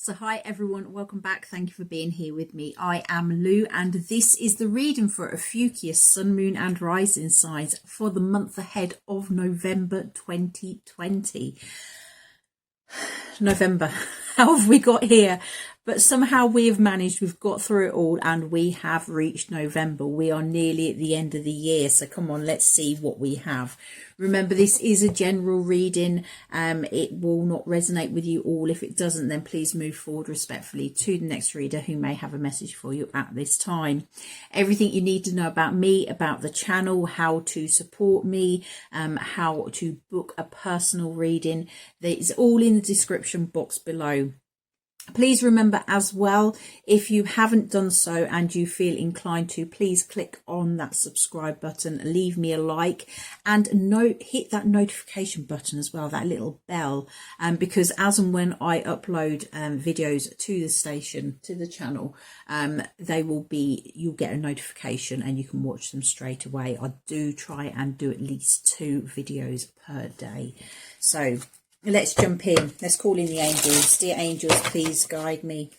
So hi everyone, welcome back. Thank you for being here with me. I am Lou and this is the reading for Ophiuchus Sun, Moon and Rising signs for the month ahead of November 2020. November, how have we got here? But somehow we have managed, we've got through it all and we have reached November. We are nearly at the end of the year. So come on, let's see what we have. Remember, this is a general reading. It will not resonate with you all. If it doesn't, then please move forward respectfully to the next reader who may have a message for you at this time. Everything you need to know about me, about the channel, how to support me, how to book a personal reading, that is all in the description box below. Please remember as well, if you haven't done so and you feel inclined to, please click on that subscribe button, leave me a like and hit that notification button as well, that little bell, because as and when I upload videos to the station, to the channel, you'll get a notification and you can watch them straight away. I do try and do at least 2 videos per day. So let's jump in. Let's call in the angels. Dear angels, please guide me.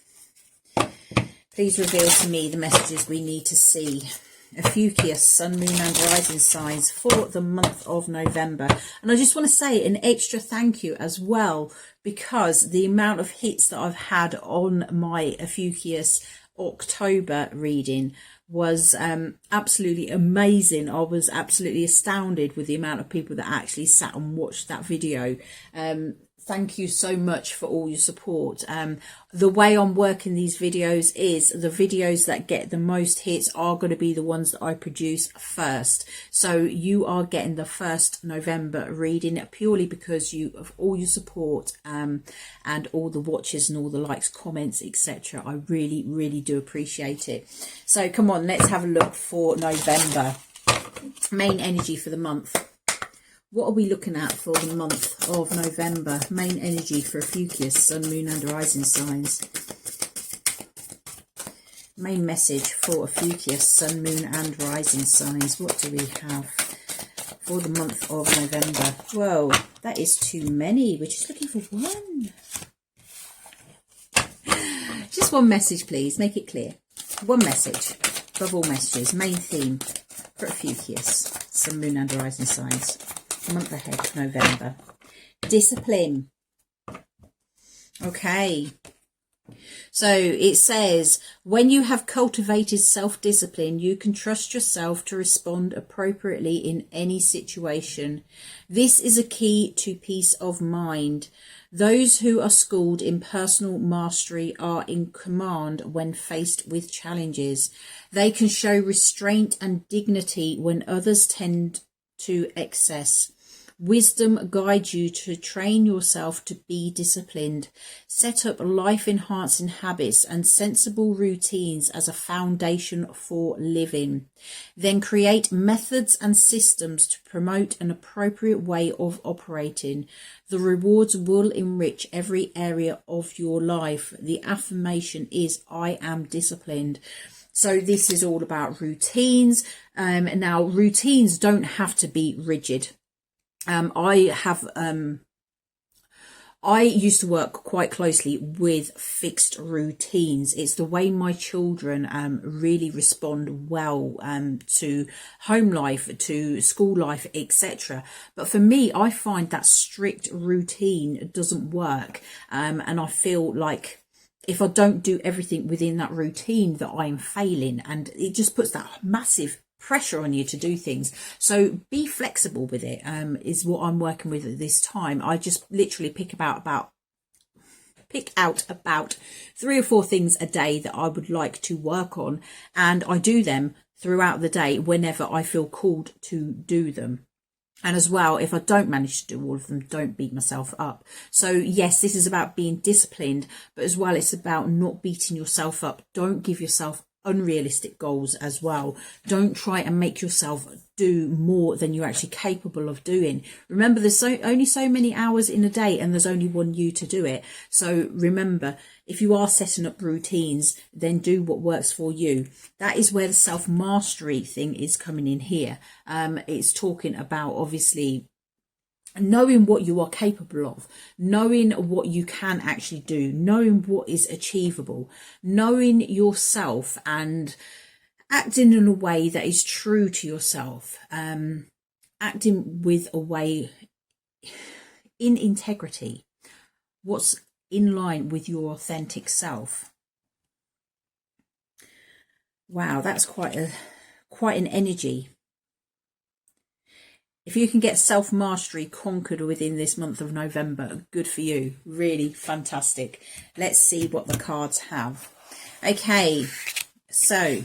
Please reveal to me the messages we need to see. Ophiuchus, Sun, Moon and Rising signs for the month of November. And I just want to say an extra thank you as well, because the amount of hits that I've had on my Ophiuchus October reading was absolutely amazing. I was absolutely astounded with the amount of people that actually sat and watched that video. Thank you so much for all your support. The way I'm working these videos is the videos that get the most hits are going to be the ones that I produce first. So you are getting the first November reading purely because of all your support and all the watches and all the likes, comments, etc. I really, really do appreciate it. So come on, let's have a look for November. Main energy for the month. What are we looking at for the month of November? Main energy for Ophiuchus, Sun, Moon and Rising signs. Main message for Ophiuchus, Sun, Moon and Rising signs. What do we have for the month of November? Whoa, that is too many. We're just looking for one. Just one message, please. Make it clear. One message above all messages. Main theme for Ophiuchus, Sun, Moon and Rising signs. Month ahead, November. Discipline. Okay. So it says, when you have cultivated self-discipline, you can trust yourself to respond appropriately in any situation. This is a key to peace of mind. Those who are schooled in personal mastery are in command when faced with challenges. They can show restraint and dignity when others tend to excess. Wisdom guides you to train yourself to be disciplined. Set up life-enhancing habits and sensible routines as a foundation for living. Then create methods and systems to promote an appropriate way of operating. The rewards will enrich every area of your life. The affirmation is, I am disciplined. So this is all about routines. Now, routines don't have to be rigid. I used to work quite closely with fixed routines. It's the way my children really respond well to home life, to school life, etc. But for me, I find that strict routine doesn't work, and I feel like if I don't do everything within that routine, that I'm failing, and it just puts that massive pressure on you to do things. So be flexible with it, is what I'm working with at this time. I just literally pick out about 3 or 4 things a day that I would like to work on, and I do them throughout the day whenever I feel called to do them. And as well, if I don't manage to do all of them, don't beat myself up. So yes, this is about being disciplined, but as well, it's about not beating yourself up. Don't give yourself unrealistic goals as well. Don't try and make yourself do more than you're actually capable of doing. Remember, there's only so many hours in a day and there's only one you to do it. So remember, if you are setting up routines, then do what works for you. That is where the self-mastery thing is coming in here. It's talking about, obviously, knowing what you are capable of, knowing what you can actually do, knowing what is achievable, knowing yourself and acting in a way that is true to yourself, acting with a way in integrity, what's in line with your authentic self. Wow, that's quite an energy. If you can get self-mastery conquered within this month of November, good for you. Really fantastic. Let's see what the cards have. Okay, so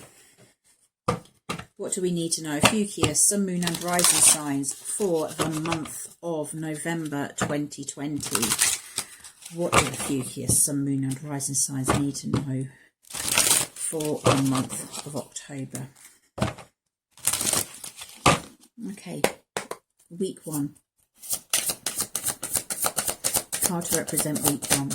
what do we need to know? Ophiuchus, Sun, Moon and Rising signs for the month of November 2020. What do Ophiuchus, Sun, Moon and Rising signs need to know for the month of October? Okay. Week 1. Card to represent week 1.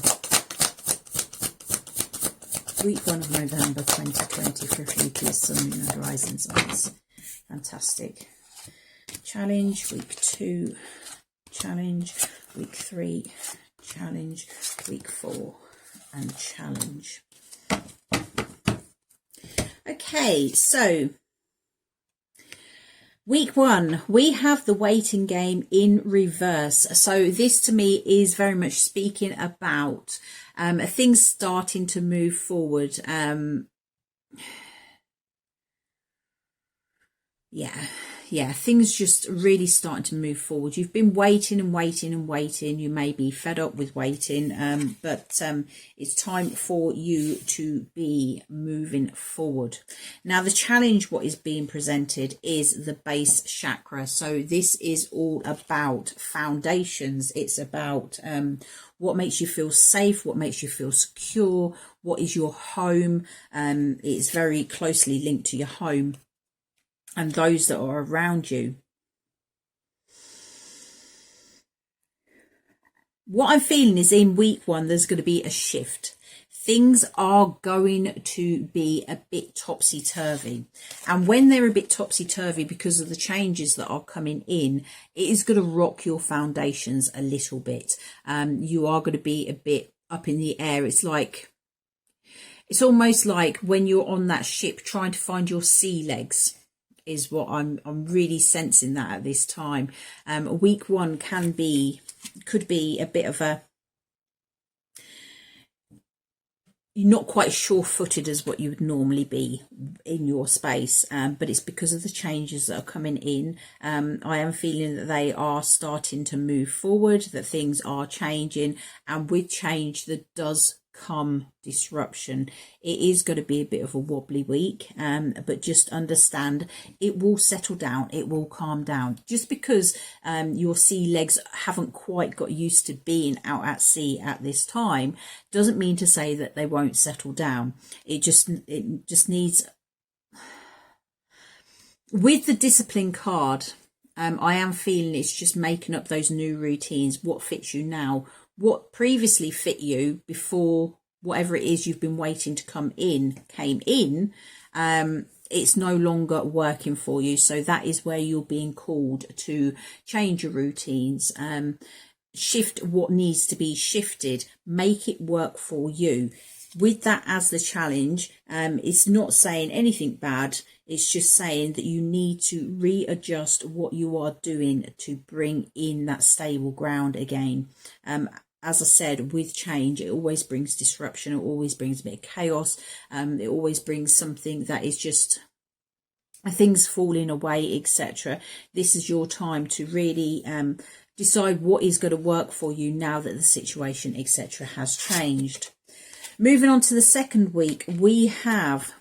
Week 1 of November 2020 for Ophiuchus, Sun, Moon and Rising signs. Fantastic. Challenge, week 2. Challenge, week 3. Challenge, week 4. And challenge. Okay, so week 1, we have the waiting game in reverse. So this to me is very much speaking about things starting to move forward. Yeah, things just really starting to move forward. You've been waiting and waiting and waiting. You may be fed up with waiting, but it's time for you to be moving forward. Now, the challenge, what is being presented is the base chakra. So this is all about foundations. It's about what makes you feel safe, what makes you feel secure, what is your home. It's very closely linked to your home and those that are around you. What I'm feeling is in week 1, there's going to be a shift. Things are going to be a bit topsy-turvy. And when they're a bit topsy-turvy because of the changes that are coming in, it is going to rock your foundations a little bit. You are going to be a bit up in the air. It's almost like when you're on that ship trying to find your sea legs. Is what I'm really sensing that at this time. Week 1 could be a bit of a, you're not quite sure-footed as what you would normally be in your space, but it's because of the changes that are coming in. I am feeling that they are starting to move forward, that things are changing, and with change there does come disruption. It is going to be a bit of a wobbly week, but just understand it will settle down, it will calm down. Just because your sea legs haven't quite got used to being out at sea at this time doesn't mean to say that they won't settle down. It just needs, with the discipline card, I am feeling it's just making up those new routines, what fits you now, what previously fit you before whatever it is you've been waiting to come in came in. It's no longer working for you. So that is where you're being called to change your routines, shift what needs to be shifted, make it work for you. With that as the challenge, it's not saying anything bad. It's just saying that you need to readjust what you are doing to bring in that stable ground again. As I said, with change, it always brings disruption. It always brings a bit of chaos. It always brings something that is just things falling away, etc. This is your time to really decide what is going to work for you now that the situation, etc., has changed. Moving on to the second week, we have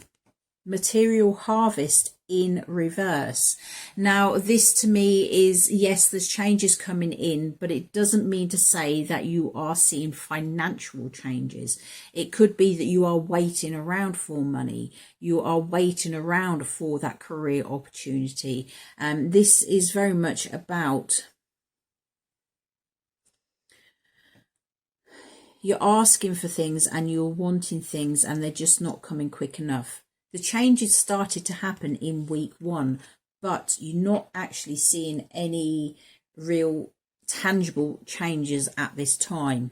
material harvest in reverse. Now, this to me is, yes, there's changes coming in, but it doesn't mean to say that you are seeing financial changes. It could be that you are waiting around for money. You are waiting around for that career opportunity. This is very much about, you're asking for things and you're wanting things and they're just not coming quick enough. The changes started to happen in week 1, but you're not actually seeing any real tangible changes at this time.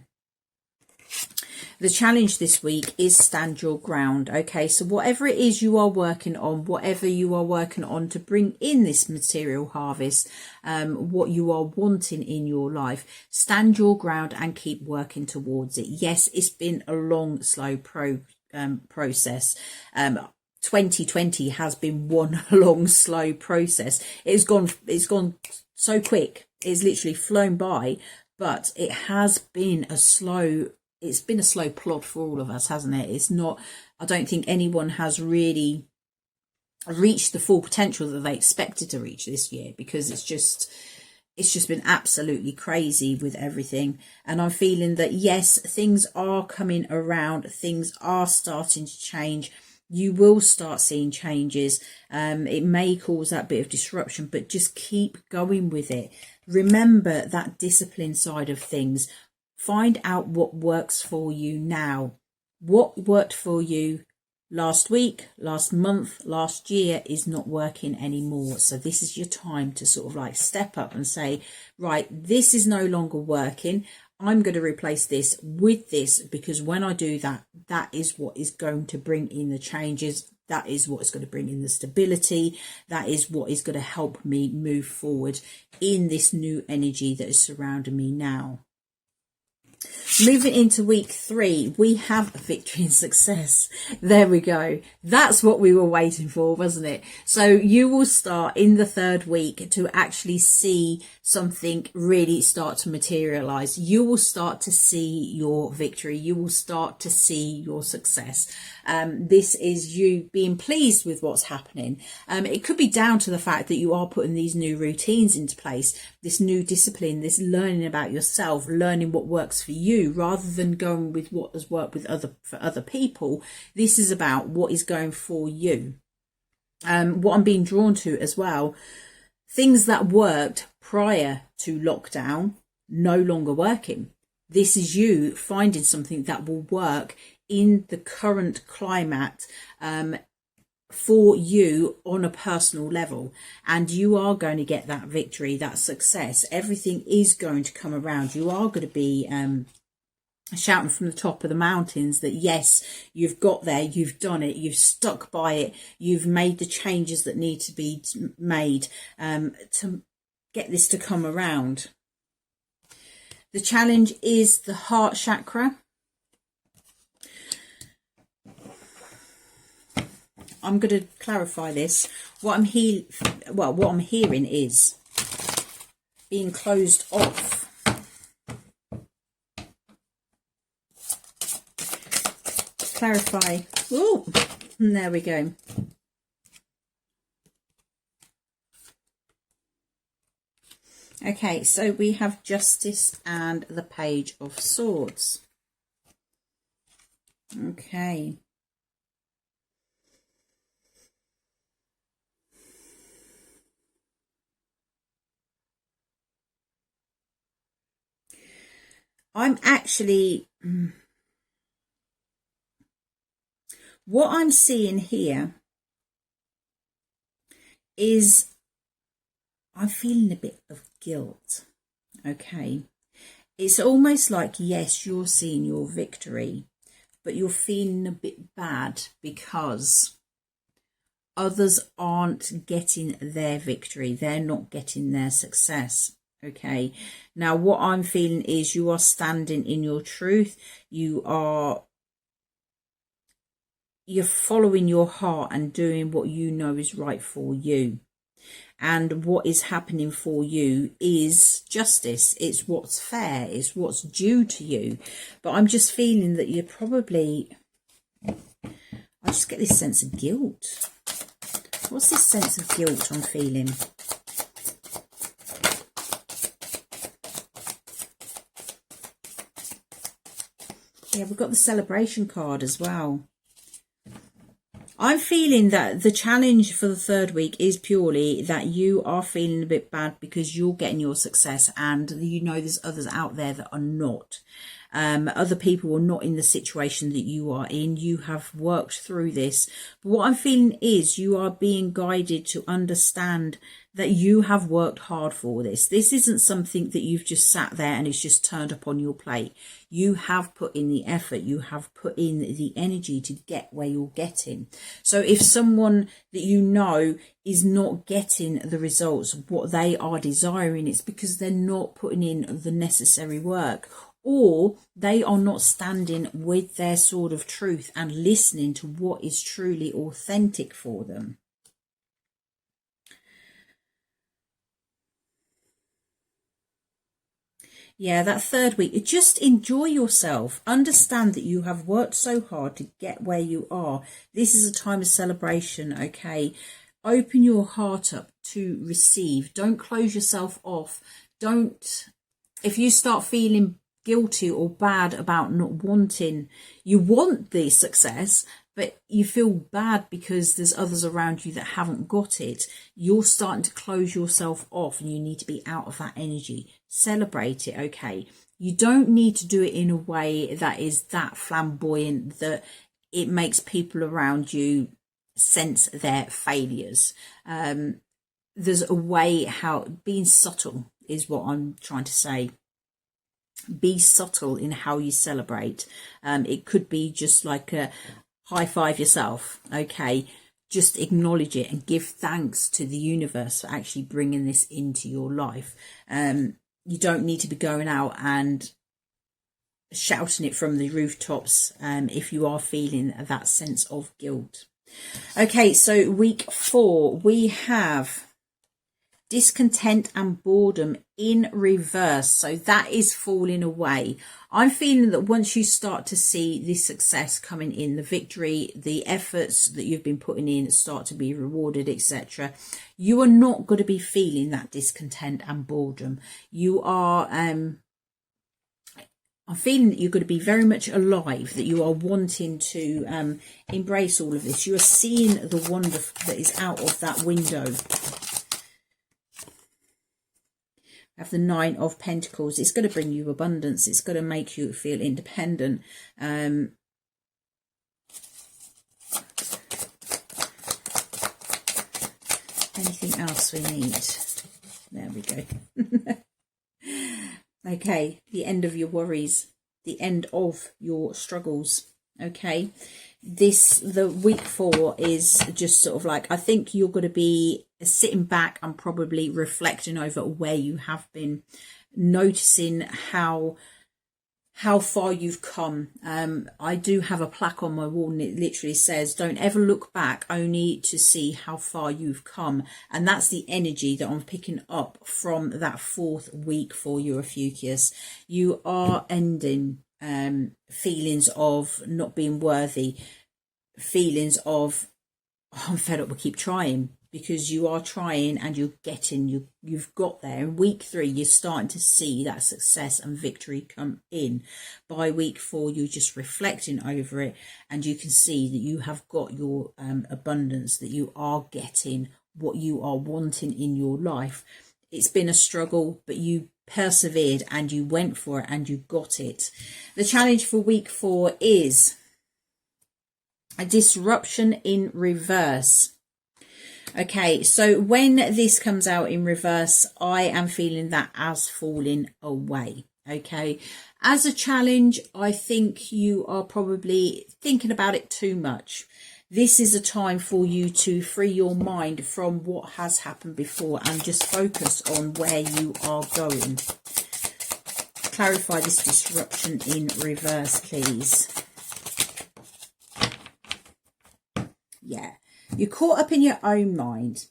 The challenge this week is stand your ground. Okay, so whatever it is you are working on, whatever you are working on to bring in this material harvest, what you are wanting in your life, stand your ground and keep working towards it. Yes, it's been a long, slow process. 2020 has been one long, slow process. It's gone so quick. It's literally flown by, but it has been a slow plod for all of us, hasn't it? It's not, I don't think anyone has really reached the full potential that they expected to reach this year, because it's just been absolutely crazy with everything. And I'm feeling that, yes, things are coming around, things are starting to change. You will start seeing changes. It may cause that bit of disruption, but just keep going with it. Remember that discipline side of things. Find out what works for you now. What worked for you last week, last month, last year is not working anymore. So this is your time to sort of like step up and say, right, this is no longer working. I'm going to replace this with this, because when I do that, that is what is going to bring in the changes. That is what is going to bring in the stability. That is what is going to help me move forward in this new energy that is surrounding me now. Moving into week 3, we have a victory and success. There we go. That's what we were waiting for, wasn't it? So you will start in the 3rd week to actually see something really start to materialize. You will start to see your victory. You will start to see your success. This is you being pleased with what's happening. It could be down to the fact that you are putting these new routines into place, this new discipline, this learning about yourself, learning what works for you, rather than going with what has worked for other people. This is about what is going for you. What I'm being drawn to as well, things that worked prior to lockdown no longer working. This is you finding something that will work in the current climate for you on a personal level, and you are going to get that victory, that success. Everything is going to come around. You are going to be shouting from the top of the mountains that yes, you've got there, you've done it, you've stuck by it, you've made the changes that need to be made to get this to come around. The challenge is the heart chakra. I'm going to clarify this. What I'm hearing is being closed off. Clarify. Oh, there we go. Okay, so we have Justice and the Page of Swords. Okay. I'm actually, what I'm seeing here is I'm feeling a bit of guilt. Okay. It's almost like, yes, you're seeing your victory, but you're feeling a bit bad because others aren't getting their victory. They're not getting their success. Okay. Now, what I'm feeling is you are standing in your truth. You're following your heart and doing what you know is right for you. And what is happening for you is justice. It's what's fair. It's what's due to you. But I'm just feeling that you're probably, I just get this sense of guilt. What's this sense of guilt I'm feeling? Yeah, we've got the celebration card as well. I'm feeling that the challenge for the 3rd week is purely that you are feeling a bit bad because you're getting your success, and you know there's others out there that are not. Other people are not in the situation that you are in. You have worked through this. But what I'm feeling is you are being guided to understand that you have worked hard for this. This isn't something that you've just sat there and it's just turned up on your plate. You have put in the effort. You have put in the energy to get where you're getting. So if someone that you know is not getting the results, what they are desiring, it's because they're not putting in the necessary work, or they are not standing with their sword of truth and listening to what is truly authentic for them. Yeah, that third week, just enjoy yourself. Understand that you have worked so hard to get where you are. This is a time of celebration, okay? Open your heart up to receive. Don't close yourself off. If you start feeling guilty or bad about not wanting, you want the success, but you feel bad because there's others around you that haven't got it, you're starting to close yourself off, and you need to be out of that energy. Celebrate it, okay? You don't need to do it in a way that is that flamboyant that it makes people around you sense their failures. There's a way how being subtle is what I'm trying to say. Be subtle in how you celebrate. It could be just like a high five yourself, okay? Just acknowledge it and give thanks to the universe for actually bringing this into your life. You don't need to be going out and shouting it from the rooftops if you are feeling that sense of guilt. Okay, so week 4, we have discontent and boredom in reverse. So that is falling away. I'm feeling that once you start to see the success coming in, the victory, the efforts that you've been putting in start to be rewarded, etc., you are not going to be feeling that discontent and boredom. You are I'm feeling that you're going to be very much alive, that you are wanting to embrace all of this. You are seeing the wonder that is out of that window. Have the 9 of Pentacles. It's going to bring you abundance. It's going to make you feel independent. Anything else we need? There we go. Okay, the end of your worries, the end of your struggles. Okay, the week 4 is just sort of like, I think you're going to be sitting back and probably reflecting over where you have been, noticing how far you've come. I do have a plaque on my wall and it literally says, don't ever look back, only to see how far you've come. And that's the energy that I'm picking up from that 4th week for you, Ophiuchus. You are ending feelings of not being worthy, feelings of, oh, I'm fed up, we'll keep trying, because you are trying and you're getting, you've got there. In week 3, you're starting to see that success and victory come in. By week 4, you're just reflecting over it and you can see that you have got your abundance, that you are getting what you are wanting in your life. It's been a struggle, but you persevered and you went for it and you got it. The challenge for week 4 is a disruption in reverse. Okay, so when this comes out in reverse, I am feeling that as falling away. Okay, as a challenge, I think you are probably thinking about it too much. This is a time for you to free your mind from what has happened before and just focus on where you are going. Clarify this disruption in reverse, please. Yeah. You're caught up in your own mind.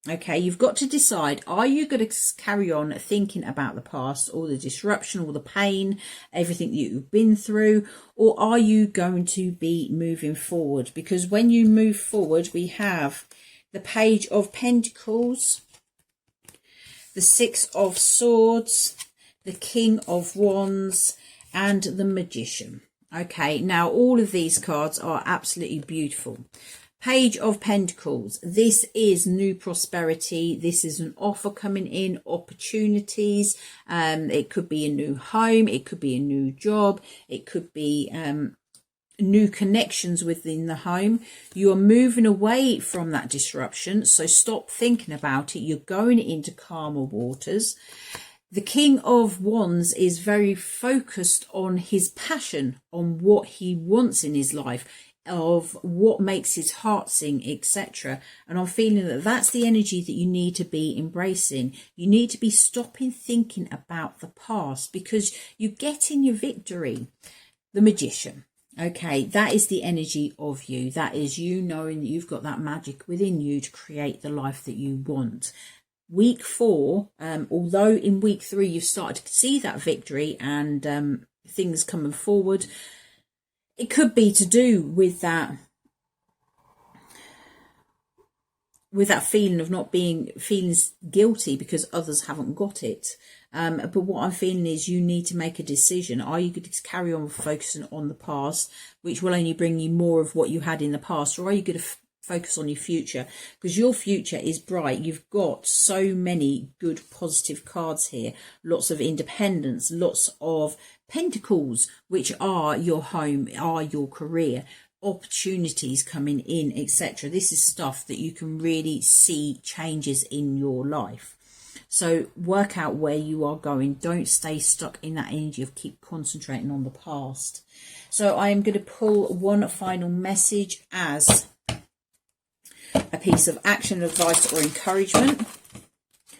Okay, you've got to decide, are you going to carry on thinking about the past, or the disruption, or the pain, everything that you've been through, or are you going to be moving forward? Because when you move forward, we have the Page of Pentacles, the 6 of Swords, the King of Wands, and the Magician. Okay, now all of these cards are absolutely beautiful. Page of Pentacles, this is new prosperity. This is an offer coming in, opportunities. It could be a new home. It could be a new job. It could be new connections within the home. You are moving away from that disruption, so stop thinking about it. You're going into calmer waters. The King of Wands is very focused on his passion, on what he wants in his life, of what makes his heart sing, etc. And I'm feeling that that's the energy that you need to be embracing. You need to be stopping thinking about the past, because you get in your victory. The Magician. Okay, that is the energy of you. That is you knowing that you've got that magic within you to create the life that you want. Week 4, although in week 3 you've started to see that victory and things coming forward, it could be to do with that feeling of not feeling guilty because others haven't got it. But what I'm feeling is you need to make a decision. Are you going to carry on focusing on the past, which will only bring you more of what you had in the past, or are you going to focus on your future? Because your future is bright. You've got so many good positive cards here. Lots of independence, lots of pentacles, which are your home, are your career, opportunities coming in, etc. This is stuff that you can really see changes in your life. So work out where you are going. Don't stay stuck in that energy of keep concentrating on the past. So I am going to pull one final message as a piece of action, advice or encouragement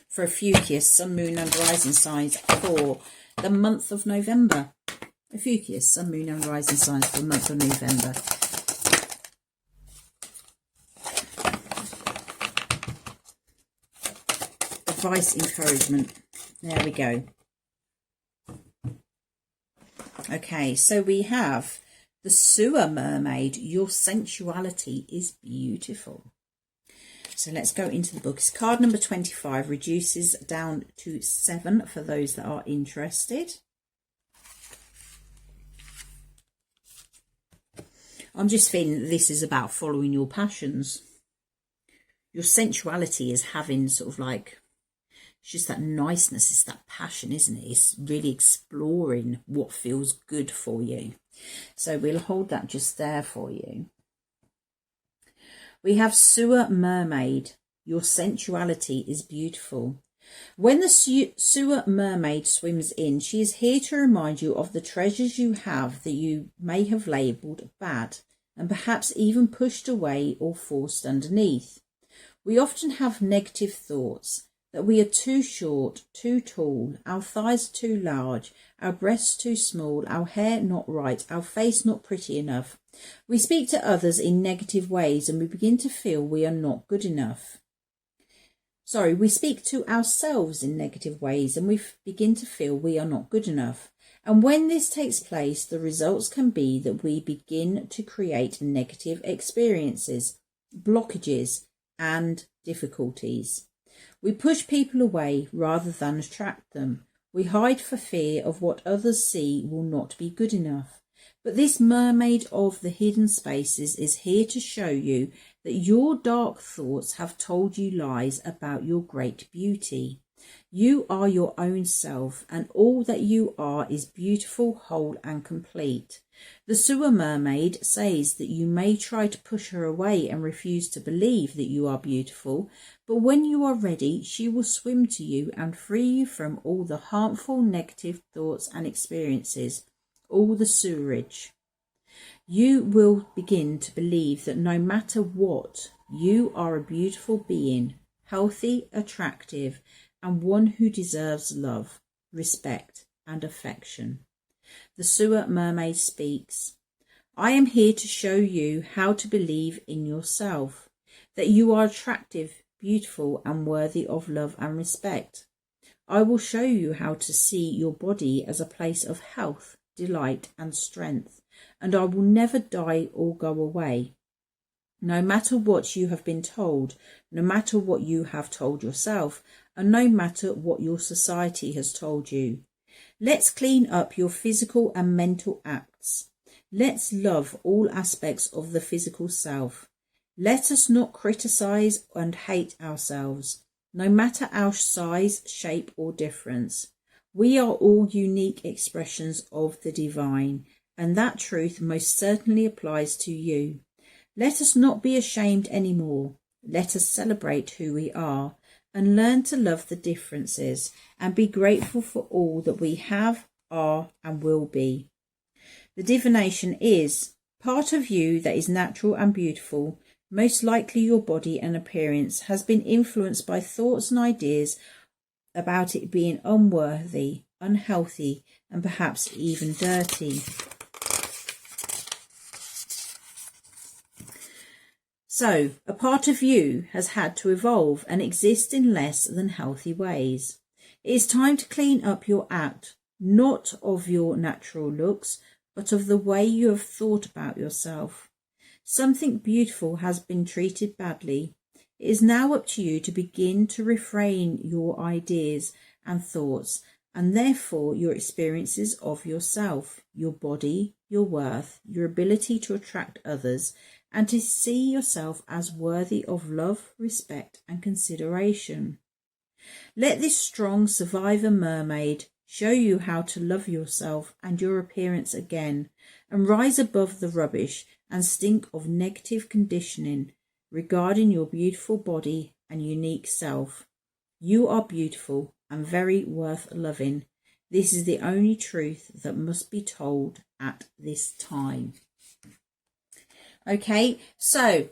for Ophiuchus, Sun, Moon and Rising signs for the month of November. Ophiuchus, Sun, Moon and Rising signs for the month of November. Advice, encouragement. There we go. Okay, so we have the Sewer Mermaid. Your sensuality is beautiful. So let's go into the book. It's card number 25, reduces down to 7 for those that are interested. I'm just feeling that this is about following your passions. Your sensuality is having sort of like, it's just that niceness, it's that passion, isn't it? It's really exploring what feels good for you. So we'll hold that just there for you. We have Sewer Mermaid. Your sensuality is beautiful. When the Sewer Mermaid swims in, she is here to remind you of the treasures you have that you may have labelled bad and perhaps even pushed away or forced underneath. We often have negative thoughts that we are too short, too tall, our thighs too large, our breasts too small, our hair not right, our face not pretty enough. We speak to others in negative ways and we begin to feel we are not good enough. We speak to ourselves in negative ways and we begin to feel we are not good enough. And when this takes place, the results can be that we begin to create negative experiences, blockages and difficulties. We push people away rather than attract them. We hide for fear of what others see will not be good enough. But this mermaid of the hidden spaces is here to show you that your dark thoughts have told you lies about your great beauty. You are your own self, and all that you are is beautiful, whole and complete. The Sewer Mermaid says that you may try to push her away and refuse to believe that you are beautiful, but when you are ready, she will swim to you and free you from all the harmful negative thoughts and experiences, all the sewerage. You will begin to believe that no matter what, you are a beautiful being, healthy, attractive, and one who deserves love, respect, and affection. The Sewer Mermaid speaks. I am here to show you how to believe in yourself, that you are attractive, beautiful, and worthy of love and respect. I will show you how to see your body as a place of health, delight, and strength, and I will never die or go away. No matter what you have been told, no matter what you have told yourself, and no matter what your society has told you. Let's clean up your physical and mental acts. Let's love all aspects of the physical self. Let us not criticize and hate ourselves, no matter our size, shape, or difference. We are all unique expressions of the divine, and that truth most certainly applies to you. Let us not be ashamed anymore. Let us celebrate who we are and learn to love the differences and be grateful for all that we have, are, and will be. The divination is part of you that is natural and beautiful. Most likely your body and appearance has been influenced by thoughts and ideas about it being unworthy, unhealthy, and perhaps even dirty. So, a part of you has had to evolve and exist in less than healthy ways. It is time to clean up your act, not of your natural looks, but of the way you have thought about yourself. Something beautiful has been treated badly. It is now up to you to begin to refrain your ideas and thoughts, and therefore your experiences of yourself, your body, your worth, your ability to attract others, and to see yourself as worthy of love, respect, and consideration. Let this strong survivor mermaid show you how to love yourself and your appearance again, and rise above the rubbish and stink of negative conditioning regarding your beautiful body and unique self. You are beautiful and very worth loving. This is the only truth that must be told at this time. Okay, so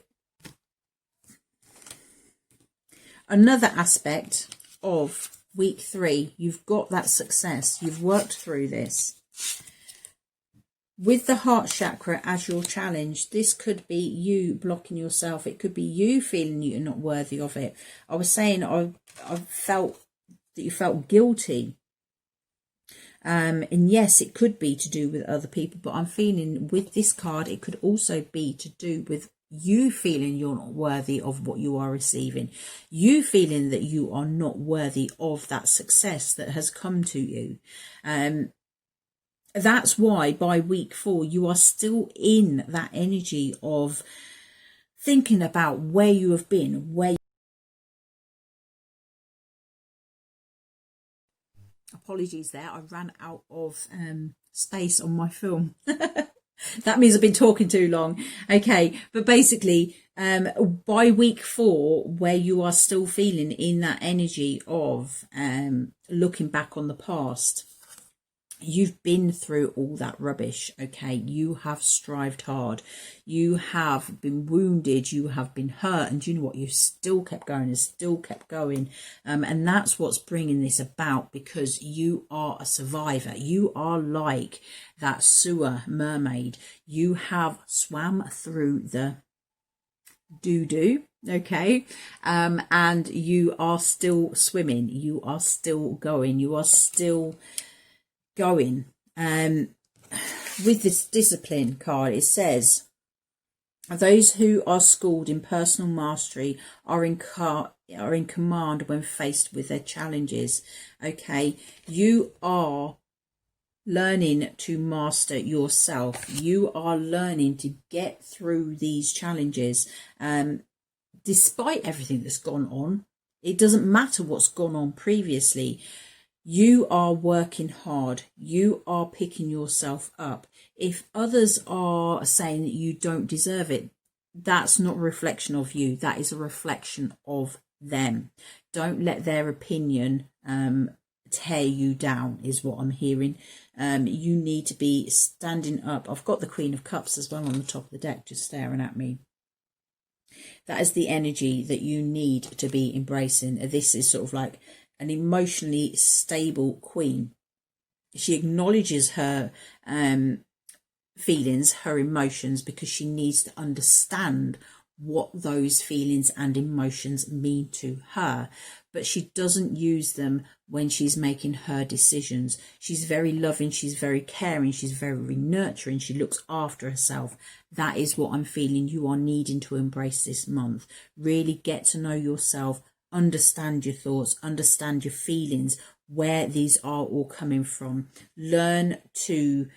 another aspect of week 3, you've got that success, you've worked through this. With the heart chakra as your challenge, this could be you blocking yourself. It could be you feeling you're not worthy of it. I was saying I felt that you felt guilty. And yes, it could be to do with other people, but I'm feeling with this card, it could also be to do with you feeling you're not worthy of what you are receiving. You feeling that you are not worthy of that success that has come to you. That's why by week 4, you are still in that energy of thinking about where you have been, Apologies there, I ran out of space on my film. That means I've been talking too long. Okay, but basically, by week 4, where you are still feeling in that energy of looking back on the past, you've been through all that rubbish. Okay, you have strived hard, you have been wounded, you have been hurt, and you know what, you still kept going and still kept going, and that's what's bringing this about, because you are a survivor. You are like that sewer mermaid. You have swam through the doo-doo, okay, and you are still swimming, you are still going, you are still going. With this discipline card, it says those who are schooled in personal mastery are in command when faced with their challenges. Okay, you are learning to master yourself. You are learning to get through these challenges, despite everything that's gone on. It doesn't matter what's gone on previously. You are working hard. You are picking yourself up. If others are saying that you don't deserve it, that's not a reflection of you. That is a reflection of them. Don't let their opinion tear you down, is what I'm hearing. You need to be standing up. I've got the Queen of Cups as well on the top of the deck, just staring at me. That is the energy that you need to be embracing. This is sort of like an emotionally stable queen. She acknowledges her feelings, her emotions, because she needs to understand what those feelings and emotions mean to her. But she doesn't use them when she's making her decisions. She's very loving, she's very caring, she's very nurturing, she looks after herself. That is what I'm feeling you are needing to embrace this month. Really get to know yourself, understand your thoughts, understand your feelings, where these are all coming from. Learn to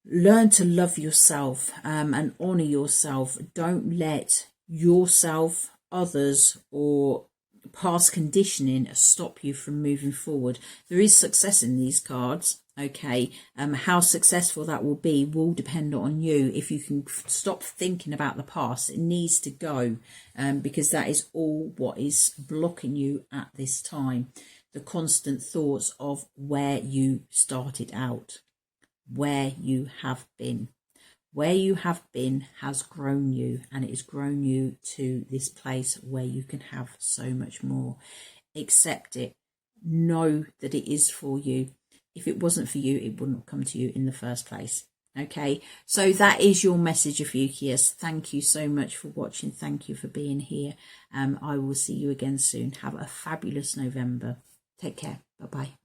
love yourself and honor yourself. Don't let yourself, others, or past conditioning stop you from moving forward. There is success in these cards. Okay, how successful that will be will depend on you. If you can stop thinking about the past, it needs to go, because that is all what is blocking you at this time. The constant thoughts of where you started out, where you have been. Where you have been has grown you, and it has grown you to this place where you can have so much more. Accept it. Know that it is for you. If it wasn't for you, it wouldn't come to you in the first place. Okay, so that is your message, Ophiuchus. Thank you so much for watching. Thank you for being here. I will see you again soon. Have a fabulous November. Take care. Bye-bye.